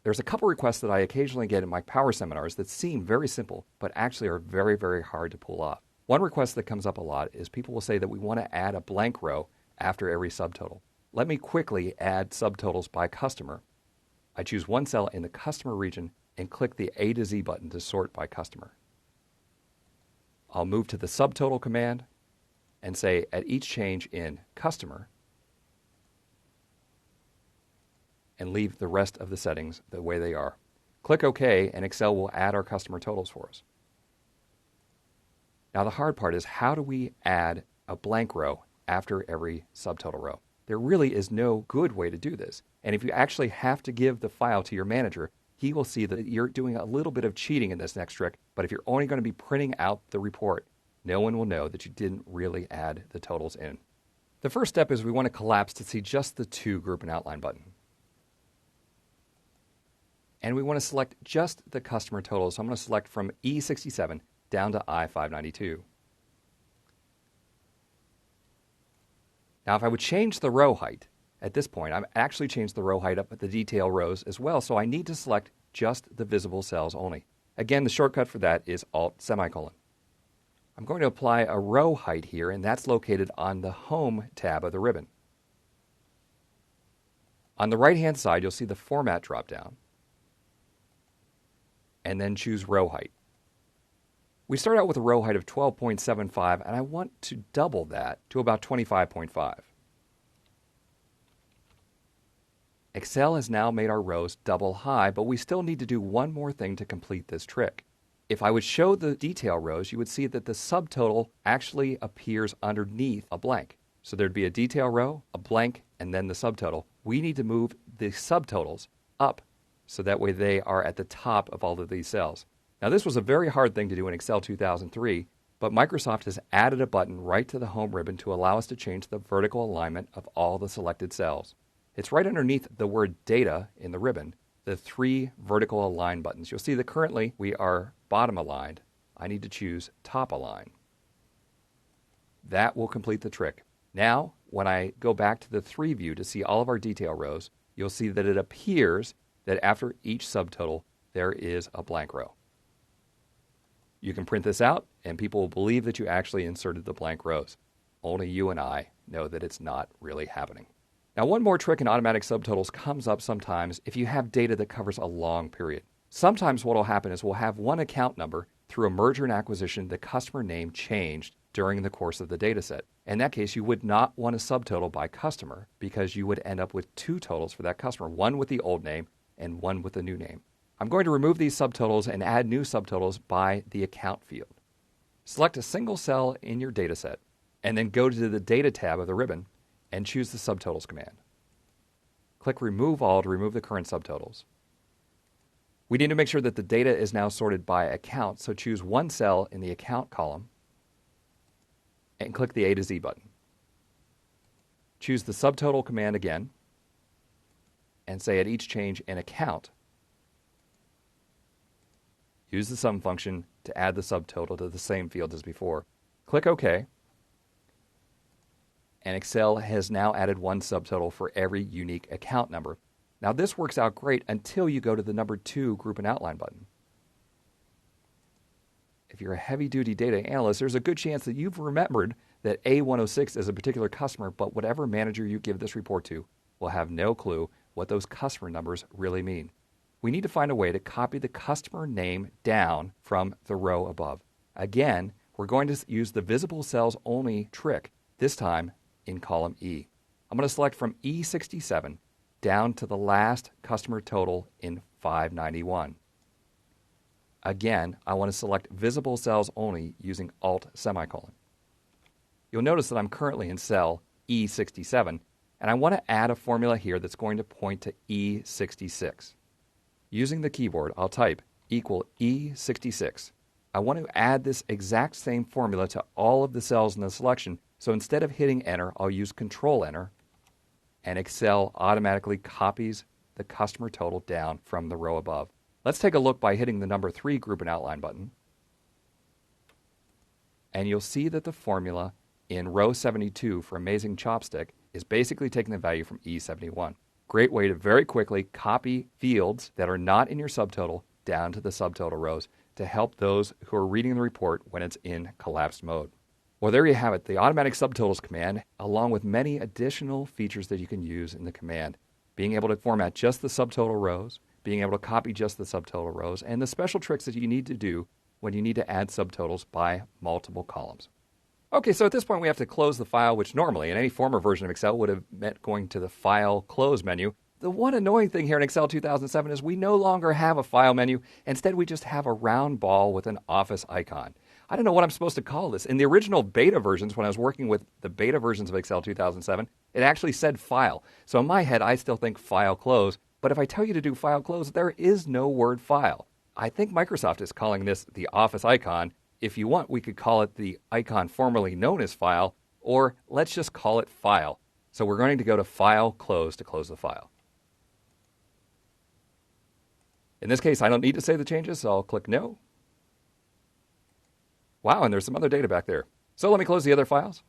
There's a couple requests that I occasionally get in my power seminars that seem very simple, but actually are very, very hard to pull off. One request that comes up a lot is people will say that we want to add a blank row after every subtotal. Let me quickly add subtotals by customer. I choose one cell in the customer region and click the A to Z button to sort by customer. I'll move to the subtotal command and say at each change in customer, and leave the rest of the settings the way they are. Click OK, and Excel will add our customer totals for us. Now the hard part is, how do we add a blank row after every subtotal row? There really is no good way to do this. And if you actually have to give the file to your manager, he will see that you're doing a little bit of cheating in this next trick. But if you're only going to be printing out the report, no one will know that you didn't really add the totals in. The first step is we want to collapse to see just the two group and outline button. And we want to select just the customer totals. So I'm going to select from E67 down to I592. Now if I would change the row height, at this point I've actually changed the row height up at the detail rows as well, so I need to select just the visible cells only. Again, the shortcut for that is Alt semicolon. I'm going to apply a row height here, and that's located on the Home tab of the ribbon. On the right-hand side, you'll see the Format drop-down, and then choose row height. We start out with a row height of 12.75, and I want to double that to about 25.5. Excel has now made our rows double high, but we still need to do one more thing to complete this trick. If I would show the detail rows, you would see that the subtotal actually appears underneath a blank. So there'd be a detail row, a blank, and then the subtotal. We need to move the subtotals up so that way they are at the top of all of these cells. Now this was a very hard thing to do in Excel 2003, but Microsoft has added a button right to the Home ribbon to allow us to change the vertical alignment of all the selected cells. It's right underneath the word Data in the ribbon, the three vertical align buttons. You'll see that currently we are bottom aligned. I need to choose top align. That will complete the trick. Now, when I go back to the 3 view to see all of our detail rows, you'll see that it appears that after each subtotal, there is a blank row. You can print this out, and people will believe that you actually inserted the blank rows. Only you and I know that it's not really happening. Now, one more trick in automatic subtotals comes up sometimes if you have data that covers a long period. Sometimes what will happen is we'll have one account number through a merger and acquisition, the customer name changed during the course of the data set. In that case, you would not want a subtotal by customer because you would end up with 2 totals for that customer, one with the old name and one with the new name. I'm going to remove these subtotals and add new subtotals by the account field. Select a single cell in your data set and then go to the Data tab of the ribbon and choose the subtotals command. Click Remove All to remove the current subtotals. We need to make sure that the data is now sorted by account, so choose one cell in the account column and click the A to Z button. Choose the subtotal command again and say at each change in account, use the sum function to add the subtotal to the same field as before. Click OK, and Excel has now added one subtotal for every unique account number. Now this works out great until you go to the number 2 Group and Outline button. If you're a heavy-duty data analyst, there's a good chance that you've remembered that A106 is a particular customer, but whatever manager you give this report to will have no clue what those customer numbers really mean. We need to find a way to copy the customer name down from the row above. Again, we're going to use the visible cells only trick, this time in column E. I'm going to select from E67 down to the last customer total in 591. Again, I want to select visible cells only using Alt semicolon. You'll notice that I'm currently in cell E67, and I want to add a formula here that's going to point to E66. Using the keyboard, I'll type equal E66. I want to add this exact same formula to all of the cells in the selection, so instead of hitting Enter, I'll use Control Enter, and Excel automatically copies the customer total down from the row above. Let's take a look by hitting the number 3 Group and Outline button. And you'll see that the formula in row 72 for Amazing Chopstick is basically taking the value from E71. Great way to very quickly copy fields that are not in your subtotal down to the subtotal rows to help those who are reading the report when it's in collapsed mode. Well, there you have it, the automatic subtotals command, along with many additional features that you can use in the command. Being able to format just the subtotal rows, being able to copy just the subtotal rows, and the special tricks that you need to do when you need to add subtotals by multiple columns. Okay, so at this point we have to close the file, which normally in any former version of Excel would have meant going to the File Close menu. The one annoying thing here in Excel 2007 is we no longer have a file menu. Instead, we just have a round ball with an office icon. I don't know what I'm supposed to call this. In the original beta versions, when I was working with the beta versions of Excel 2007, it actually said File. So in my head, I still think File Close. But if I tell you to do File Close, there is no word File. I think Microsoft is calling this the office icon. If you want, we could call it the icon formerly known as File, or let's just call it File. So we're going to go to File Close to close the file. In this case, I don't need to save the changes, so I'll click No. Wow, and there's some other data back there. So let me close the other files.